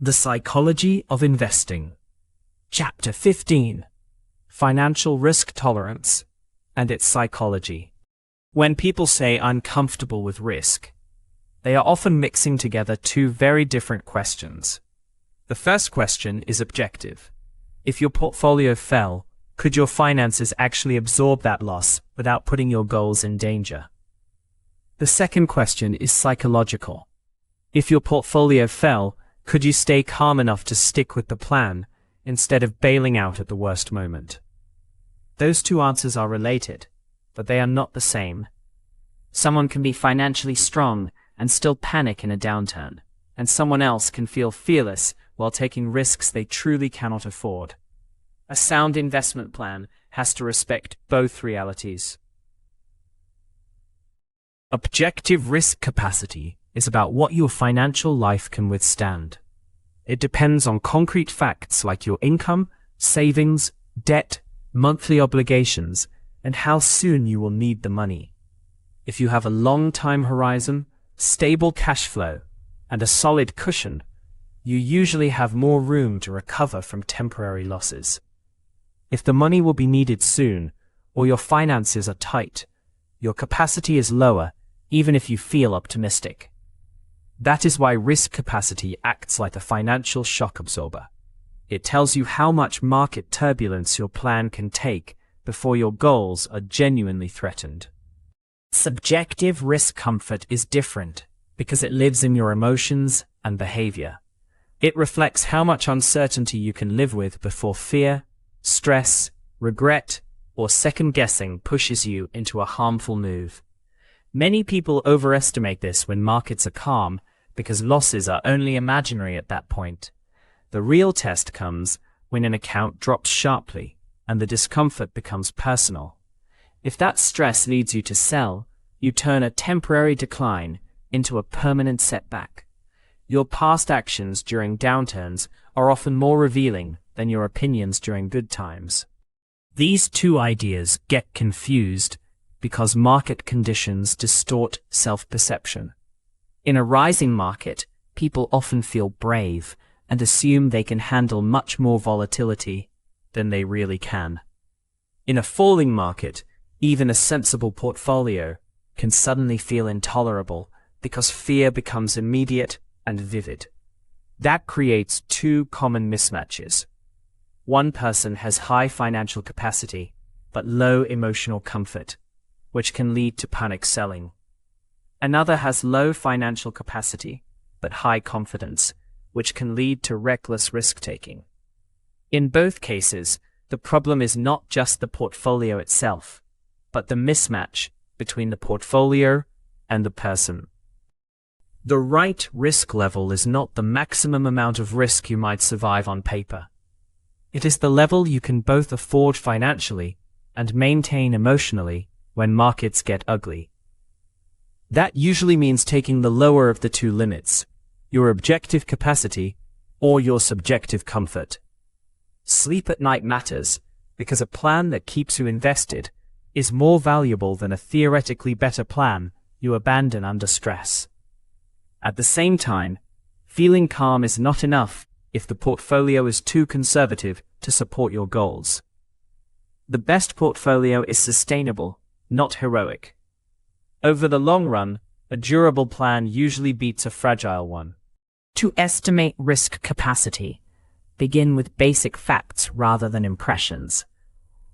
The Psychology of Investing. Chapter 15. Financial Risk Tolerance and its Psychology. When people say I'm comfortable with risk, they are often mixing together two very different questions. The first question is objective. If your portfolio fell, could your finances actually absorb that loss without putting your goals in danger? The second question is psychological. If your portfolio fell, could you stay calm enough to stick with the plan instead of bailing out at the worst moment? Those two answers are related, but they are not the same. Someone can be financially strong and still panic in a downturn, and someone else can feel fearless while taking risks they truly cannot afford. A sound investment plan has to respect both realities. Objective risk capacity is about what your financial life can withstand. It depends on concrete facts like your income, savings, debt, monthly obligations, and how soon you will need the money. If you have a long time horizon, stable cash flow, and a solid cushion, you usually have more room to recover from temporary losses. If the money will be needed soon, or your finances are tight, your capacity is lower, even if you feel optimistic. That is why risk capacity acts like a financial shock absorber. It tells you how much market turbulence your plan can take before your goals are genuinely threatened. Subjective risk comfort is different because it lives in your emotions and behavior. It reflects how much uncertainty you can live with before fear, stress, regret, or second-guessing pushes you into a harmful move. Many people overestimate this when markets are calm because losses are only imaginary at that point. The real test comes when an account drops sharply and the discomfort becomes personal. If that stress leads you to sell, you turn a temporary decline into a permanent setback. Your past actions during downturns are often more revealing than your opinions during good times. These two ideas get confused because market conditions distort self-perception. In a rising market, people often feel brave and assume they can handle much more volatility than they really can. In a falling market, even a sensible portfolio can suddenly feel intolerable because fear becomes immediate and vivid. That creates two common mismatches. One person has high financial capacity but low emotional comfort, which can lead to panic selling. Another has low financial capacity but high confidence, which can lead to reckless risk-taking. In both cases, the problem is not just the portfolio itself, but the mismatch between the portfolio and the person. The right risk level is not the maximum amount of risk you might survive on paper. It is the level you can both afford financially and maintain emotionally when markets get ugly. That usually means taking the lower of the two limits, your objective capacity or your subjective comfort. Sleep at night matters because a plan that keeps you invested is more valuable than a theoretically better plan you abandon under stress. At the same time, feeling calm is not enough if the portfolio is too conservative to support your goals. The best portfolio is sustainable, not heroic. Over the long run, a durable plan usually beats a fragile one. To estimate risk capacity, begin with basic facts rather than impressions.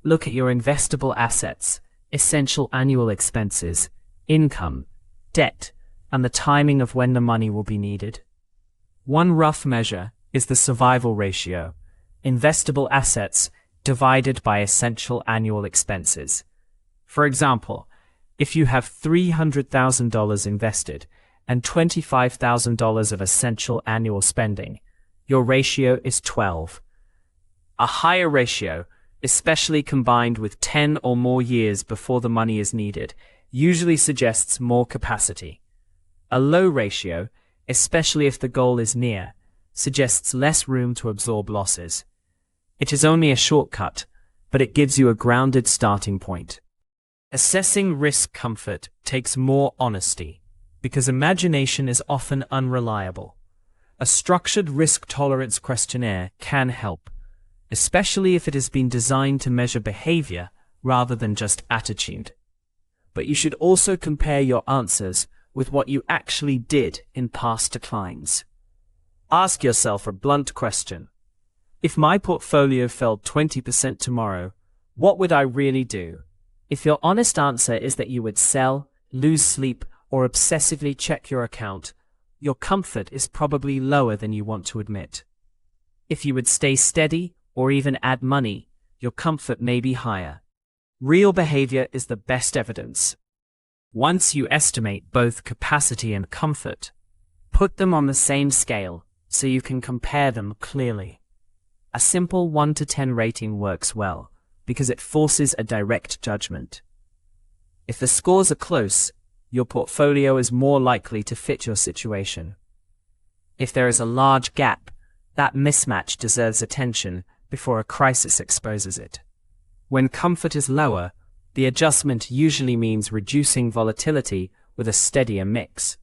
Look at your investable assets, essential annual expenses, income, debt, and the timing of when the money will be needed. One rough measure is the survival ratio, investable assets divided by essential annual expenses. For example, if you have $300,000 invested and $25,000 of essential annual spending, your ratio is 12. A higher ratio, especially combined with 10 or more years before the money is needed, usually suggests more capacity. A low ratio, especially if the goal is near, suggests less room to absorb losses. It is only a shortcut, but it gives you a grounded starting point. Assessing risk comfort takes more honesty, because imagination is often unreliable. A structured risk tolerance questionnaire can help, especially if it has been designed to measure behavior rather than just attitude. But you should also compare your answers with what you actually did in past declines. Ask yourself a blunt question. If my portfolio fell 20% tomorrow, what would I really do? If your honest answer is that you would sell, lose sleep, or obsessively check your account, your comfort is probably lower than you want to admit. If you would stay steady, or even add money, your comfort may be higher. Real behavior is the best evidence. Once you estimate both capacity and comfort, put them on the same scale so you can compare them clearly. A simple 1 to 10 rating works well because it forces a direct judgment. If the scores are close, your portfolio is more likely to fit your situation. If there is a large gap, that mismatch deserves attention before a crisis exposes it. When comfort is lower, the adjustment usually means reducing volatility with a steadier mix.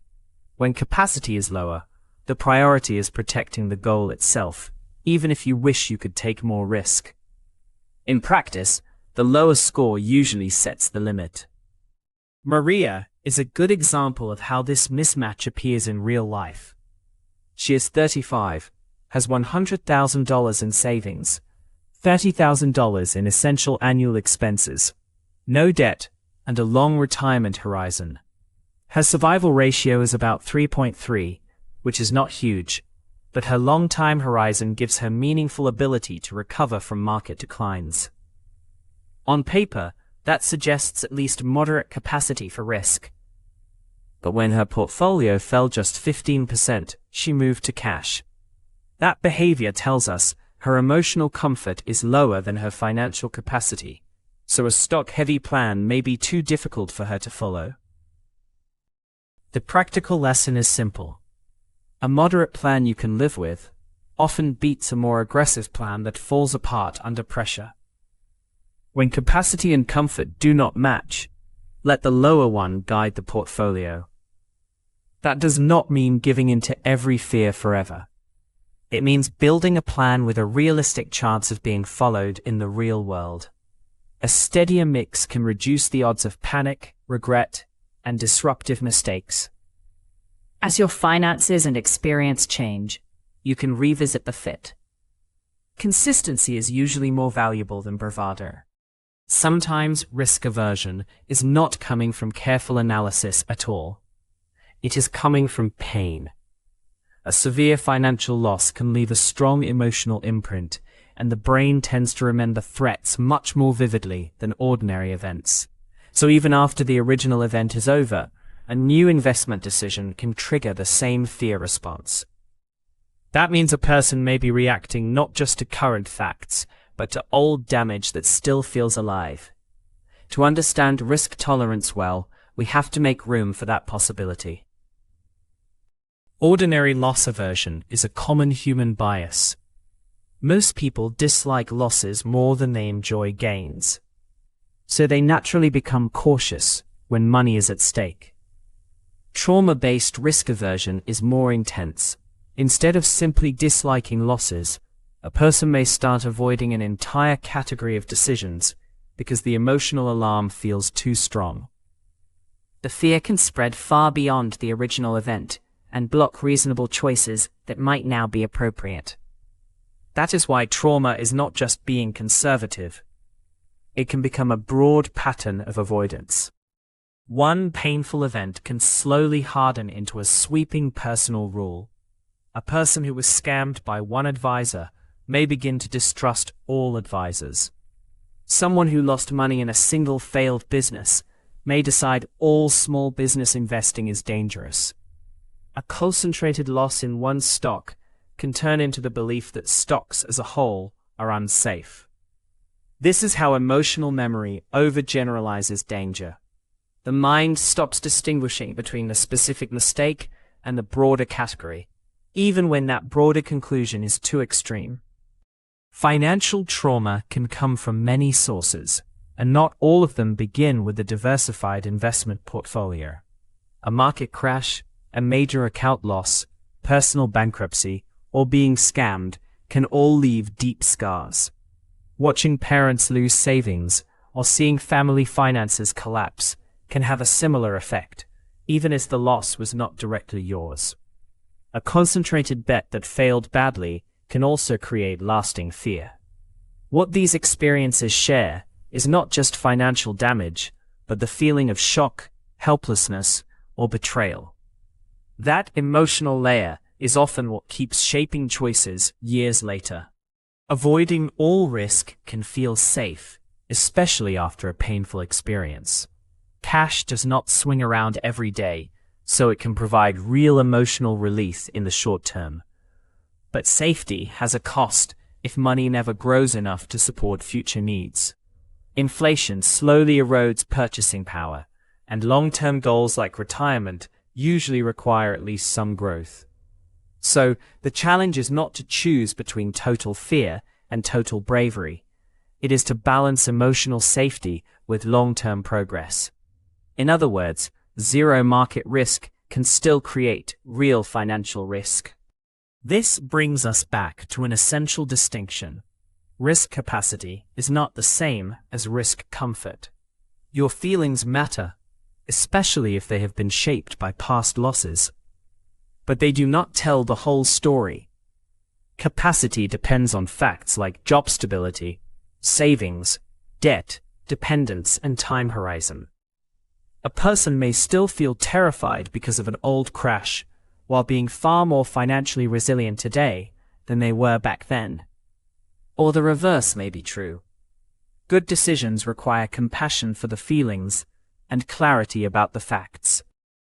When capacity is lower, the priority is protecting the goal itself, even if you wish you could take more risk. In practice, the lower score usually sets the limit. Maria is a good example of how this mismatch appears in real life. She is 35, has $100,000 in savings, $30,000 in essential annual expenses, no debt, and a long retirement horizon. Her survival ratio is about 3.3, which is not huge, but her long time horizon gives her meaningful ability to recover from market declines. On paper, that suggests at least moderate capacity for risk. But when her portfolio fell just 15%, she moved to cash. That behavior tells us her emotional comfort is lower than her financial capacity, so a stock-heavy plan may be too difficult for her to follow. The practical lesson is simple. A moderate plan you can live with often beats a more aggressive plan that falls apart under pressure. When capacity and comfort do not match, let the lower one guide the portfolio. That does not mean giving in to every fear forever. It means building a plan with a realistic chance of being followed in the real world. A steadier mix can reduce the odds of panic, regret, and disruptive mistakes. As your finances and experience change, you can revisit the fit. Consistency is usually more valuable than bravado. Sometimes risk aversion is not coming from careful analysis at all. It is coming from pain. A severe financial loss can leave a strong emotional imprint, and the brain tends to remember threats much more vividly than ordinary events. So even after the original event is over, a new investment decision can trigger the same fear response. That means a person may be reacting not just to current facts, but to old damage that still feels alive. To understand risk tolerance well, we have to make room for that possibility. Ordinary loss aversion is a common human bias. Most people dislike losses more than they enjoy gains. So they naturally become cautious when money is at stake. Trauma-based risk aversion is more intense. Instead of simply disliking losses, a person may start avoiding an entire category of decisions because the emotional alarm feels too strong. The fear can spread far beyond the original event and block reasonable choices that might now be appropriate. That is why trauma is not just being conservative. It can become a broad pattern of avoidance. One painful event can slowly harden into a sweeping personal rule. A person who was scammed by one advisor may begin to distrust all advisors. Someone who lost money in a single failed business may decide all small business investing is dangerous. A concentrated loss in one stock can turn into the belief that stocks as a whole are unsafe. This is how emotional memory overgeneralizes danger. The mind stops distinguishing between the specific mistake and the broader category, even when that broader conclusion is too extreme. Financial trauma can come from many sources, and not all of them begin with a diversified investment portfolio. A market crash, a major account loss, personal bankruptcy, or being scammed can all leave deep scars. Watching parents lose savings or seeing family finances collapse can have a similar effect, even as the loss was not directly yours. A concentrated bet that failed badly can also create lasting fear. What these experiences share is not just financial damage, but the feeling of shock, helplessness, or betrayal. That emotional layer is often what keeps shaping choices years later. Avoiding all risk can feel safe, especially after a painful experience. Cash does not swing around every day, so it can provide real emotional relief in the short term. But safety has a cost if money never grows enough to support future needs. Inflation slowly erodes purchasing power, and long-term goals like retirement usually require at least some growth. So, the challenge is not to choose between total fear and total bravery. It is to balance emotional safety with long-term progress. In other words, zero market risk can still create real financial risk. This brings us back to an essential distinction. Risk capacity is not the same as risk comfort. Your feelings matter, especially if they have been shaped by past losses. But they do not tell the whole story. Capacity depends on facts like job stability, savings, debt, dependence, and time horizon. A person may still feel terrified because of an old crash, while being far more financially resilient today than they were back then. Or the reverse may be true. Good decisions require compassion for the feelings and clarity about the facts.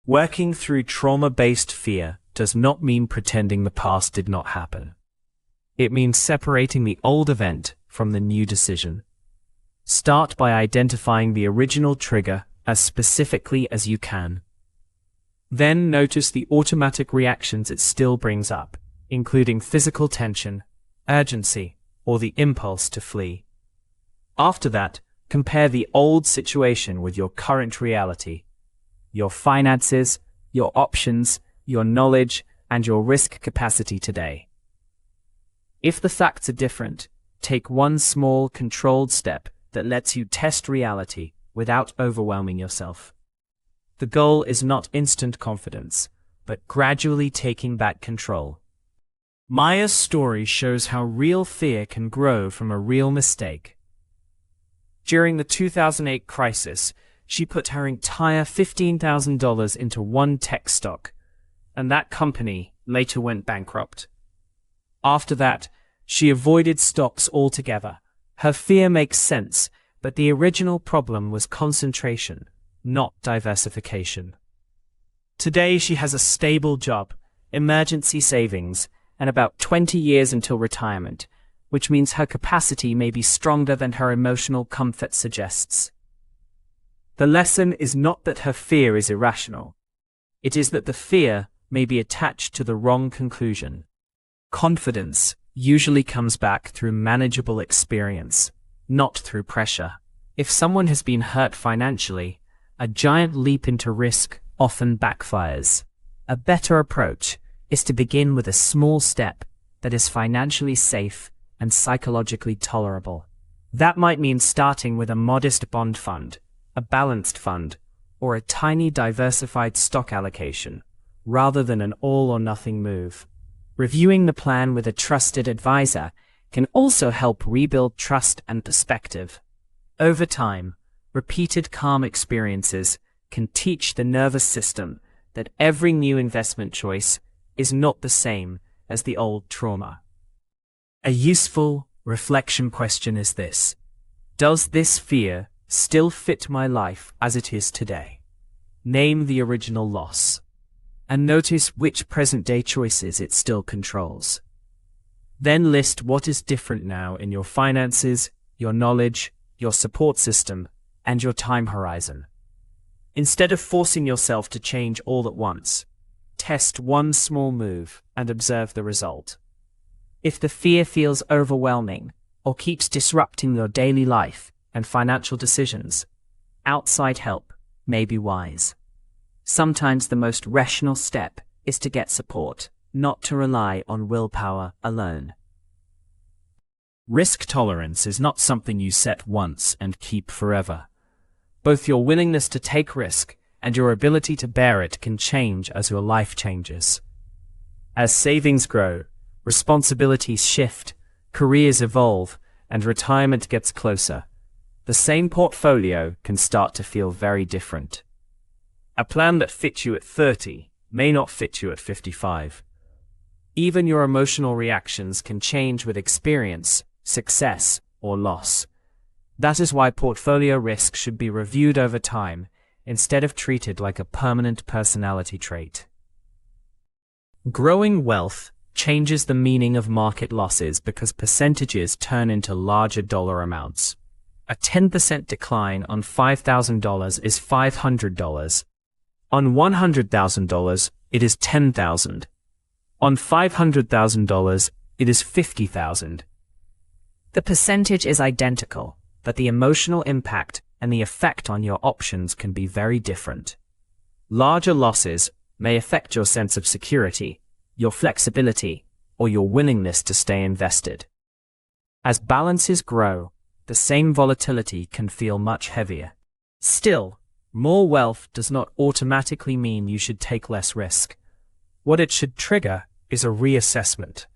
Working through trauma-based fear does not mean pretending the past did not happen. It means separating the old event from the new decision. Start by identifying the original trigger as specifically as you can. Then notice the automatic reactions it still brings up, including physical tension, urgency, or the impulse to flee. After that, compare the old situation with your current reality, your finances, your options, your knowledge, and your risk capacity today. If the facts are different, take one small, controlled step that lets you test reality without overwhelming yourself. The goal is not instant confidence, but gradually taking back control. Maya's story shows how real fear can grow from a real mistake. During the 2008 crisis, she put her entire $15,000 into one tech stock, and that company later went bankrupt. After that, she avoided stocks altogether. Her fear makes sense, but the original problem was concentration, not diversification. Today she has a stable job, emergency savings, and about 20 years until retirement, which means her capacity may be stronger than her emotional comfort suggests. The lesson is not that her fear is irrational. It is that the fear may be attached to the wrong conclusion. Confidence usually comes back through manageable experience, not through pressure. If someone has been hurt financially, a giant leap into risk often backfires. A better approach is to begin with a small step that is financially safe and psychologically tolerable. That might mean starting with a modest bond fund, a balanced fund, or a tiny diversified stock allocation, rather than an all-or-nothing move. Reviewing the plan with a trusted advisor can also help rebuild trust and perspective. Over time, repeated calm experiences can teach the nervous system that every new investment choice is not the same as the old trauma. A useful reflection question is this: does this fear still fit my life as it is today? Name the original loss, and notice which present-day choices it still controls. Then list what is different now in your finances, your knowledge, your support system, and your time horizon. Instead of forcing yourself to change all at once, test one small move and observe the result. If the fear feels overwhelming or keeps disrupting your daily life and financial decisions, outside help may be wise. Sometimes the most rational step is to get support. not to rely on willpower alone. Risk tolerance is not something you set once and keep forever. Both your willingness to take risk and your ability to bear it can change as your life changes. As savings grow, responsibilities shift, careers evolve, and retirement gets closer, the same portfolio can start to feel very different. A plan that fits you at 30 may not fit you at 55. Even your emotional reactions can change with experience, success, or loss. That is why portfolio risk should be reviewed over time instead of treated like a permanent personality trait. Growing wealth changes the meaning of market losses because percentages turn into larger dollar amounts. A 10% decline on $5,000 is $500. On $100,000, it is $10,000. On $500,000, it is $50,000. The percentage is identical, but the emotional impact and the effect on your options can be very different. Larger losses may affect your sense of security, your flexibility, or your willingness to stay invested. As balances grow, the same volatility can feel much heavier. Still, more wealth does not automatically mean you should take less risk. What it should trigger is a reassessment.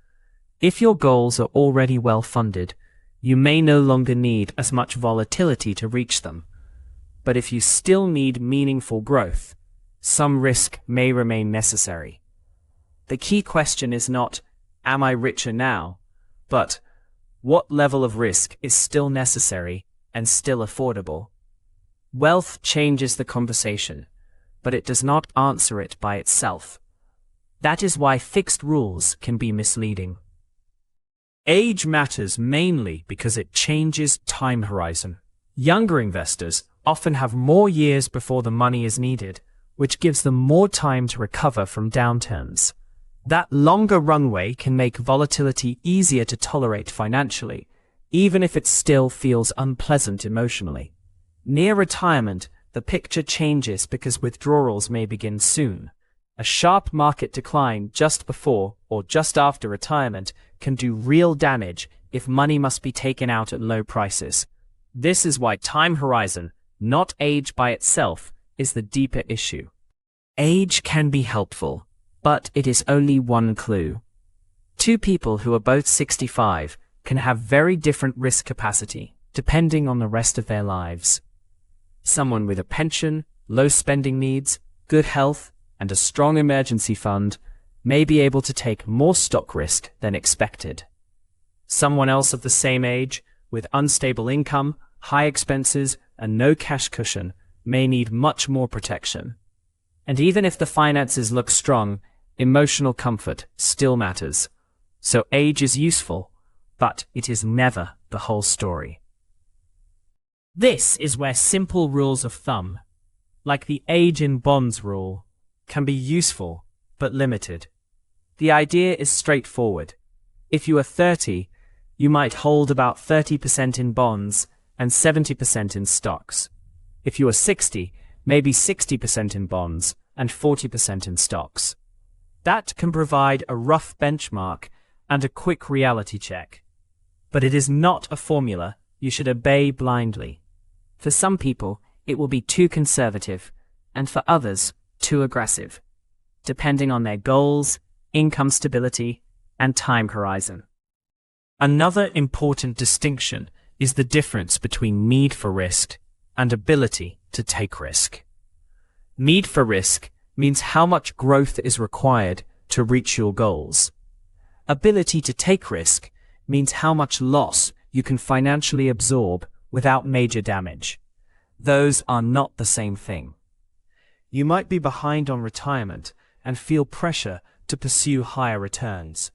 If your goals are already well funded, you may no longer need as much volatility to reach them. But if you still need meaningful growth, some risk may remain necessary. The key question is not, am I richer now? But, what level of risk is still necessary and still affordable? Wealth changes the conversation, but it does not answer it by itself. That is why fixed rules can be misleading. Age matters mainly because it changes time horizon. Younger investors often have more years before the money is needed, which gives them more time to recover from downturns. That longer runway can make volatility easier to tolerate financially, even if it still feels unpleasant emotionally. Near retirement, the picture changes because withdrawals may begin soon. A sharp market decline just before or just after retirement can do real damage if money must be taken out at low prices. This is why time horizon, not age by itself, is the deeper issue. Age can be helpful, but it is only one clue. Two people who are both 65 can have very different risk capacity, depending on the rest of their lives. Someone with a pension, low spending needs, good health, and a strong emergency fund may be able to take more stock risk than expected. Someone else of the same age, with unstable income, high expenses, and no cash cushion, may need much more protection. And even if the finances look strong, emotional comfort still matters. So age is useful, but it is never the whole story. This is where simple rules of thumb, like the age in bonds rule, can be useful, but limited. The idea is straightforward. If you are 30, you might hold about 30% in bonds and 70% in stocks. If you are 60, maybe 60% in bonds and 40% in stocks. That can provide a rough benchmark and a quick reality check. But it is not a formula you should obey blindly. For some people, it will be too conservative, and for others, too aggressive, depending on their goals, income stability, and time horizon. Another important distinction is the difference between need for risk and ability to take risk. Need for risk means how much growth is required to reach your goals. Ability to take risk means how much loss you can financially absorb without major damage. Those are not the same thing. You might be behind on retirement and feel pressure to pursue higher returns.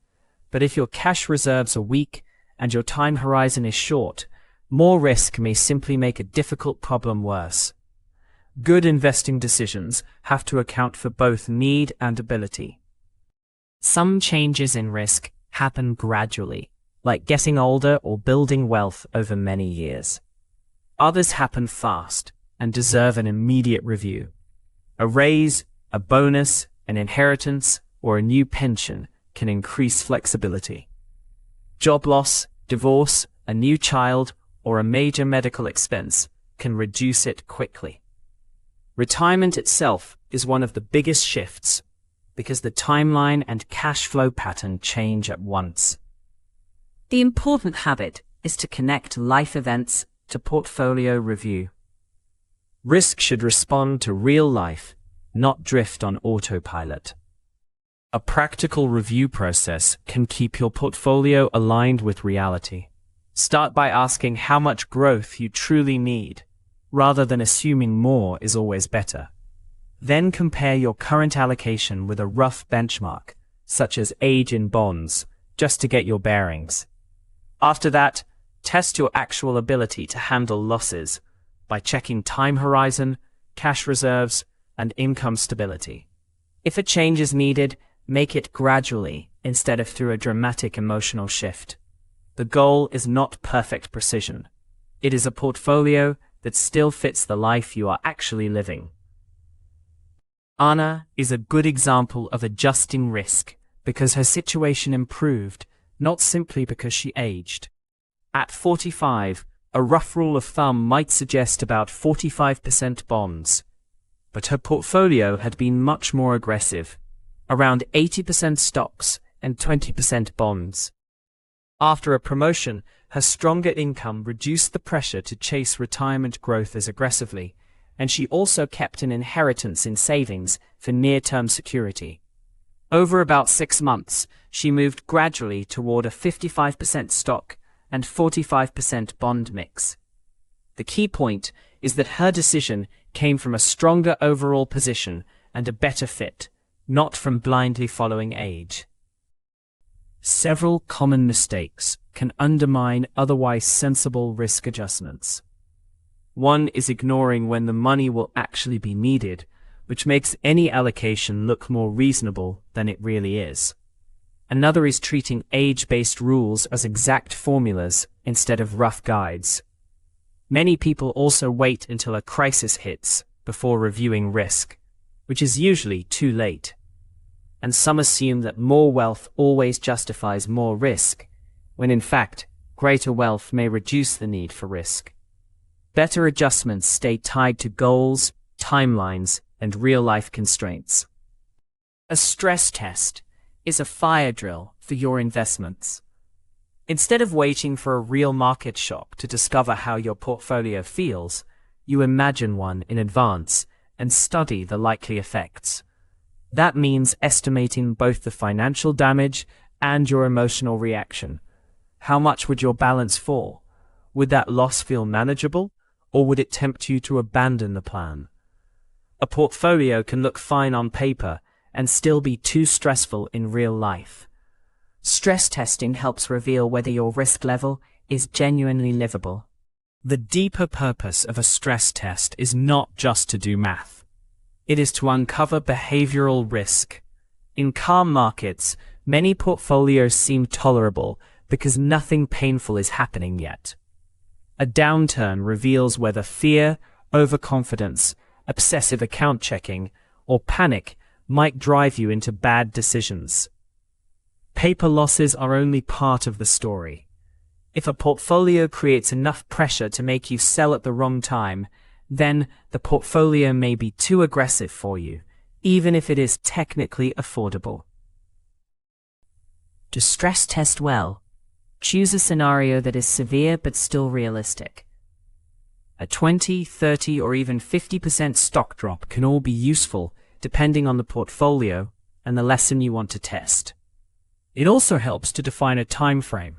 But if your cash reserves are weak and your time horizon is short, more risk may simply make a difficult problem worse. Good investing decisions have to account for both need and ability. Some changes in risk happen gradually, like getting older or building wealth over many years. Others happen fast and deserve an immediate review. A raise, a bonus, an inheritance, or a new pension can increase flexibility. Job loss, divorce, a new child, or a major medical expense can reduce it quickly. Retirement itself is one of the biggest shifts because the timeline and cash flow pattern change at once. The important habit is to connect life events to portfolio review. Risk should respond to real life, not drift on autopilot. A practical review process can keep your portfolio aligned with reality. Start by asking how much growth you truly need, rather than assuming more is always better. Then compare your current allocation with a rough benchmark, such as age in bonds, just to get your bearings. After that, test your actual ability to handle losses by checking time horizon, cash reserves, and income stability. If a change is needed, make it gradually instead of through a dramatic emotional shift. The goal is not perfect precision. It is a portfolio that still fits the life you are actually living. Anna is a good example of adjusting risk because her situation improved, not simply because she aged. At 45, a rough rule of thumb might suggest about 45% bonds, but her portfolio had been much more aggressive, around 80% stocks and 20% bonds. After a promotion, her stronger income reduced the pressure to chase retirement growth as aggressively, and she also kept an inheritance in savings for near-term security. Over about 6 months, she moved gradually toward a 55% stock and 45% bond mix. The key point is that her decision came from a stronger overall position and a better fit, not from blindly following age. Several common mistakes can undermine otherwise sensible risk adjustments. One is ignoring when the money will actually be needed, which makes any allocation look more reasonable than it really is. Another is treating age-based rules as exact formulas instead of rough guides. Many people also wait until a crisis hits before reviewing risk, which is usually too late. And some assume that more wealth always justifies more risk, when in fact, greater wealth may reduce the need for risk. Better adjustments stay tied to goals, timelines, and real-life constraints. A stress test is a fire drill for your investments. Instead of waiting for a real market shock to discover how your portfolio feels, you imagine one in advance and study the likely effects. That means estimating both the financial damage and your emotional reaction. How much would your balance fall? Would that loss feel manageable, or would it tempt you to abandon the plan? A portfolio can look fine on paper and still be too stressful in real life. Stress testing helps reveal whether your risk level is genuinely livable. The deeper purpose of a stress test is not just to do math. It is to uncover behavioral risk. In calm markets, many portfolios seem tolerable because nothing painful is happening yet. A downturn reveals whether fear, overconfidence, obsessive account checking, or panic might drive you into bad decisions. Paper losses are only part of the story. If a portfolio creates enough pressure to make you sell at the wrong time, then the portfolio may be too aggressive for you, even if it is technically affordable. To stress test well, choose a scenario that is severe but still realistic. A 20, 30, or even 50% stock drop can all be useful depending on the portfolio and the lesson you want to test. It also helps to define a time frame.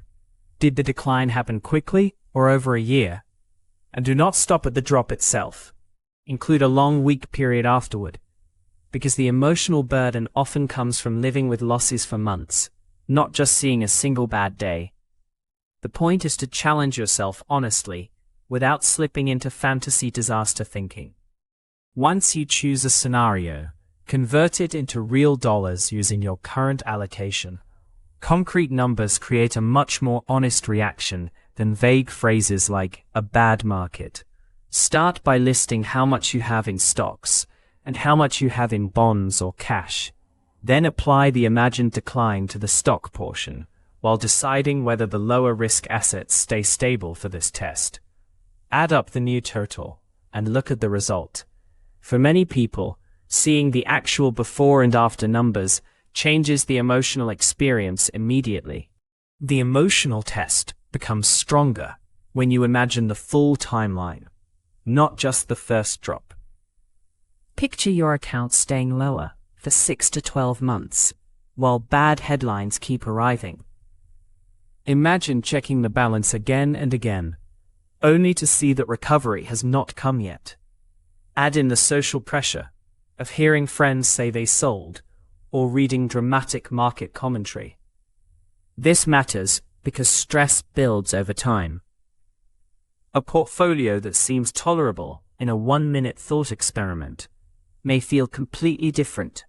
Did the decline happen quickly or over a year? And do not stop at the drop itself. Include a long week period afterward, because the emotional burden often comes from living with losses for months, not just seeing a single bad day. The point is to challenge yourself honestly, without slipping into fantasy disaster thinking. Once you choose a scenario, convert it into real dollars using your current allocation. Concrete numbers create a much more honest reaction than vague phrases like a bad market. Start by listing how much you have in stocks and how much you have in bonds or cash. Then apply the imagined decline to the stock portion, while deciding whether the lower risk assets stay stable for this test. Add up the new total and look at the result. For many people, seeing the actual before and after numbers changes the emotional experience immediately. The emotional test becomes stronger when you imagine the full timeline, not just the first drop. Picture your account staying lower for 6 to 12 months, while bad headlines keep arriving. Imagine checking the balance again and again, only to see that recovery has not come yet. Add in the social pressure of hearing friends say they sold, or reading dramatic market commentary. This matters because stress builds over time. A portfolio that seems tolerable in a 1-minute thought experiment may feel completely different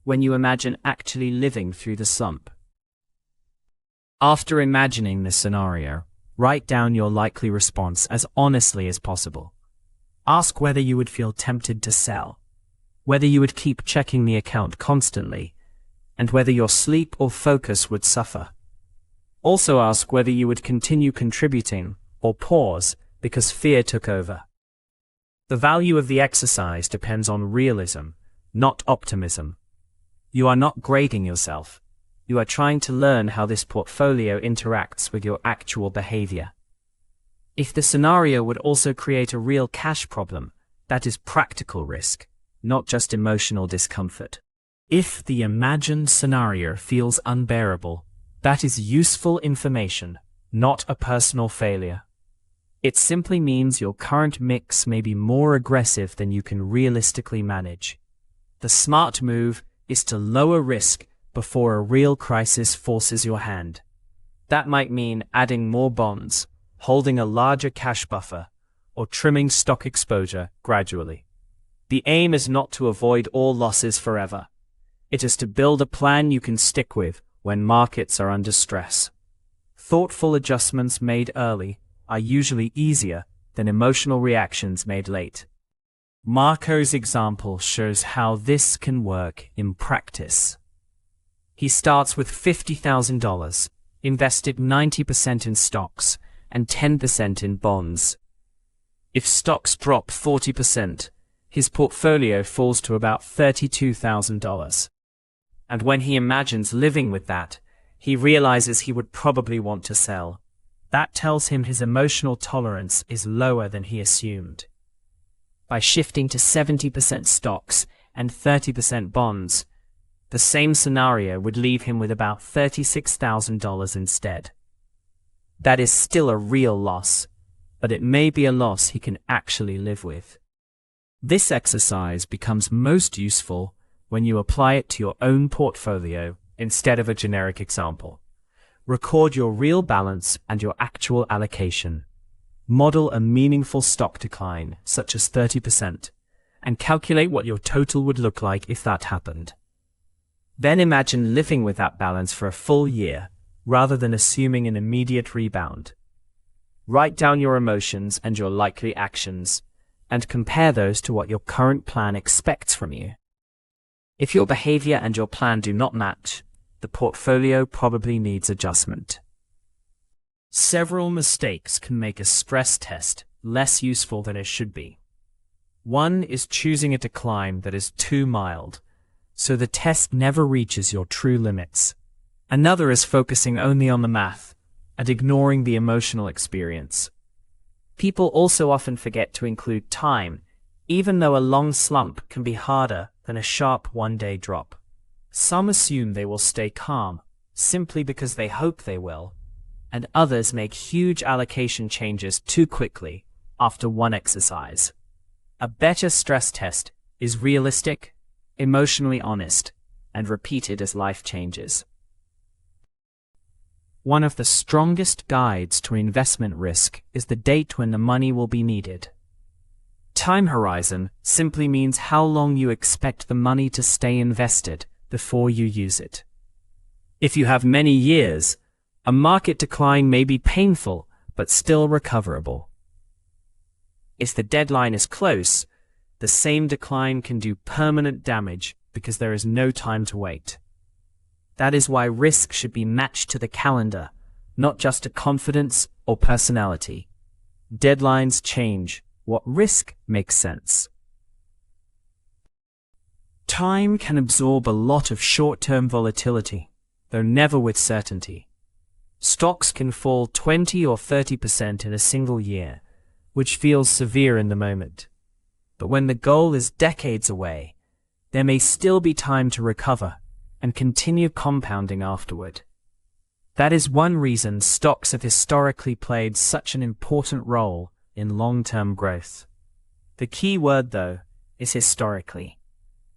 when you imagine actually living through the slump. After imagining this scenario, write down your likely response as honestly as possible. Ask whether you would feel tempted to sell, whether you would keep checking the account constantly, and whether your sleep or focus would suffer. Also ask whether you would continue contributing or pause because fear took over. The value of the exercise depends on realism, not optimism. You are not grading yourself. You are trying to learn how this portfolio interacts with your actual behavior. If the scenario would also create a real cash problem, that is practical risk, not just emotional discomfort. If the imagined scenario feels unbearable, that is useful information, not a personal failure. It simply means your current mix may be more aggressive than you can realistically manage. The smart move is to lower risk before a real crisis forces your hand. That might mean adding more bonds, holding a larger cash buffer, or trimming stock exposure gradually. The aim is not to avoid all losses forever. It is to build a plan you can stick with when markets are under stress. Thoughtful adjustments made early are usually easier than emotional reactions made late. Marco's example shows how this can work in practice. He starts with $50,000, invested 90% in stocks and 10% in bonds. If stocks drop 40%, his portfolio falls to about $32,000. And when he imagines living with that, he realizes he would probably want to sell. That tells him his emotional tolerance is lower than he assumed. By shifting to 70% stocks and 30% bonds, the same scenario would leave him with about $36,000 instead. That is still a real loss, but it may be a loss he can actually live with. This exercise becomes most useful when you apply it to your own portfolio instead of a generic example. Record your real balance and your actual allocation. Model a meaningful stock decline, such as 30%, and calculate what your total would look like if that happened. Then imagine living with that balance for a full year, rather than assuming an immediate rebound. Write down your emotions and your likely actions, and compare those to what your current plan expects from you. If your behavior and your plan do not match, the portfolio probably needs adjustment. Several mistakes can make a stress test less useful than it should be. One is choosing a decline that is too mild, so the test never reaches your true limits. Another is focusing only on the math and ignoring the emotional experience. People also often forget to include time, even though a long slump can be harder than a sharp one-day drop. Some assume they will stay calm, simply because they hope they will, and others make huge allocation changes too quickly after one exercise. A better stress test is realistic, emotionally honest, and repeated as life changes. One of the strongest guides to investment risk is the date when the money will be needed. Time horizon simply means how long you expect the money to stay invested before you use it. If you have many years, a market decline may be painful but still recoverable. If the deadline is close, the same decline can do permanent damage because there is no time to wait. That is why risk should be matched to the calendar, not just to confidence or personality. Deadlines change what risk makes sense. Time can absorb a lot of short-term volatility, though never with certainty. Stocks can fall 20 or 30% in a single year, which feels severe in the moment. But when the goal is decades away, there may still be time to recover and continue compounding afterward. That is one reason stocks have historically played such an important role in long-term growth. The key word, though, is historically.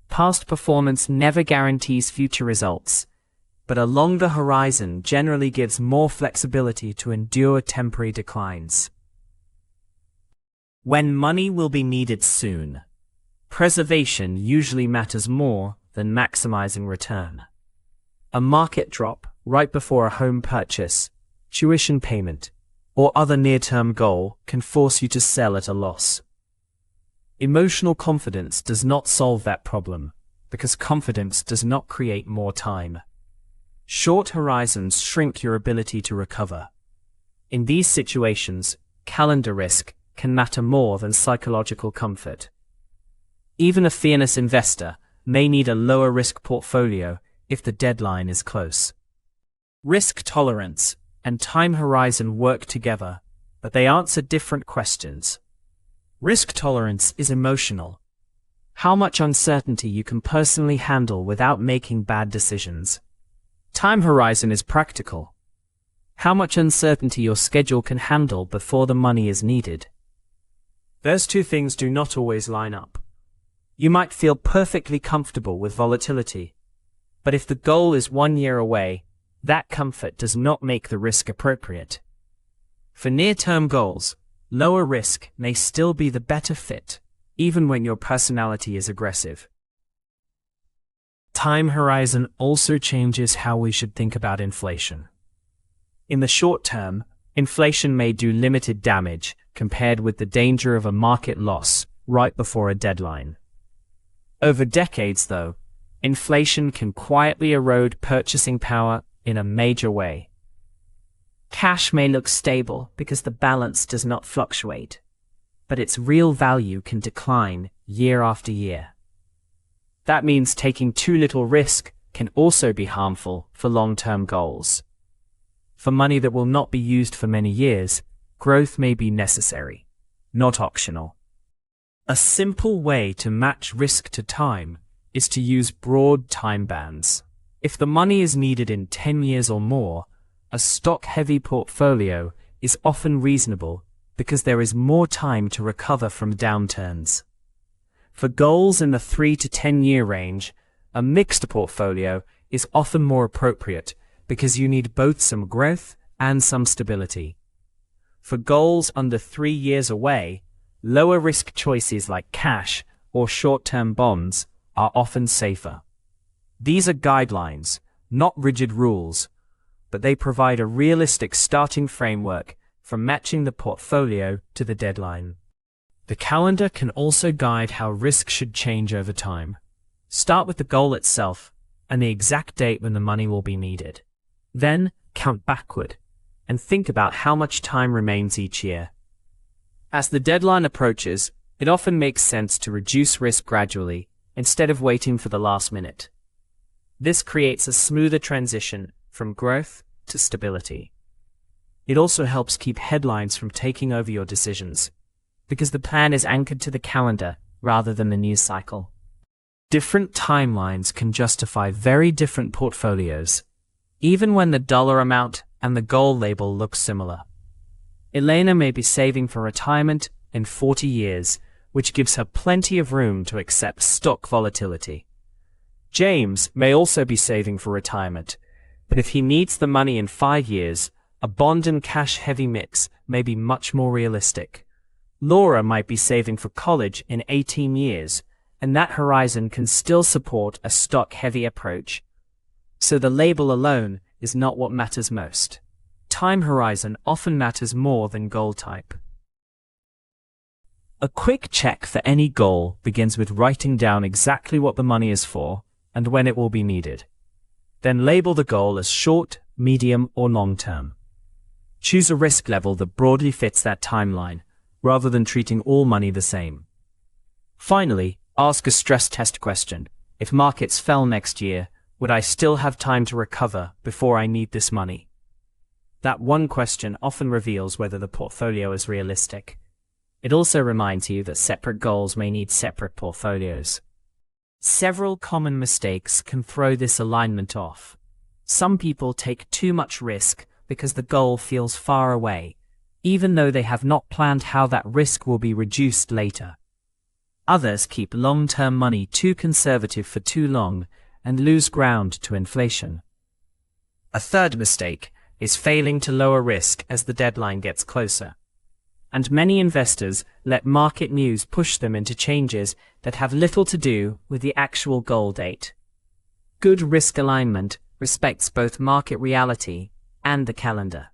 Past performance never guarantees future results, but a longer horizon generally gives more flexibility to endure temporary declines. When money will be needed soon, preservation usually matters more than maximizing return. A market drop right before a home purchase, tuition payment, or other near-term goal can force you to sell at a loss. Emotional confidence does not solve that problem, because confidence does not create more time. Short horizons shrink your ability to recover. In these situations, calendar risk can matter more than psychological comfort. Even a fearless investor may need a lower risk portfolio if the deadline is close. Risk tolerance and time horizon work together, but they answer different questions. Risk tolerance is emotional. How much uncertainty you can personally handle without making bad decisions. Time horizon is practical. How much uncertainty your schedule can handle before the money is needed. Those two things do not always line up. You might feel perfectly comfortable with volatility, but if the goal is 1 year away, that comfort does not make the risk appropriate. For near-term goals, lower risk may still be the better fit, even when your personality is aggressive. Time horizon also changes how we should think about inflation. In the short term, inflation may do limited damage compared with the danger of a market loss right before a deadline. Over decades, though, inflation can quietly erode purchasing power in a major way. Cash may look stable because the balance does not fluctuate, but its real value can decline year after year. That means taking too little risk can also be harmful for long-term goals. For money that will not be used for many years, growth may be necessary, not optional. A simple way to match risk to time is to use broad time bands. If the money is needed in 10 years or more, a stock-heavy portfolio is often reasonable because there is more time to recover from downturns. For goals in the 3 to 10 year range, a mixed portfolio is often more appropriate because you need both some growth and some stability. For goals under 3 years away, lower risk choices like cash or short-term bonds are often safer. These are guidelines, not rigid rules, but they provide a realistic starting framework for matching the portfolio to the deadline. The calendar can also guide how risk should change over time. Start with the goal itself and the exact date when the money will be needed. Then count backward and think about how much time remains each year. As the deadline approaches, it often makes sense to reduce risk gradually instead of waiting for the last minute. This creates a smoother transition from growth to stability. It also helps keep headlines from taking over your decisions, because the plan is anchored to the calendar rather than the news cycle. Different timelines can justify very different portfolios, even when the dollar amount and the goal label look similar. Elena may be saving for retirement in 40 years, which gives her plenty of room to accept stock volatility. James may also be saving for retirement, but if he needs the money in 5 years, a bond and cash-heavy mix may be much more realistic. Laura might be saving for college in 18 years, and that horizon can still support a stock-heavy approach. So the label alone is not what matters most. Time horizon often matters more than goal type. A quick check for any goal begins with writing down exactly what the money is for and when it will be needed. Then label the goal as short, medium, or long-term. Choose a risk level that broadly fits that timeline, rather than treating all money the same. Finally, ask a stress test question. If markets fell next year, would I still have time to recover before I need this money? That one question often reveals whether the portfolio is realistic. It also reminds you that separate goals may need separate portfolios. Several common mistakes can throw this alignment off. Some people take too much risk because the goal feels far away, even though they have not planned how that risk will be reduced later. Others keep long-term money too conservative for too long and lose ground to inflation. A third mistake is failing to lower risk as the deadline gets closer. And many investors let market news push them into changes that have little to do with the actual goal date. Good risk alignment respects both market reality and the calendar.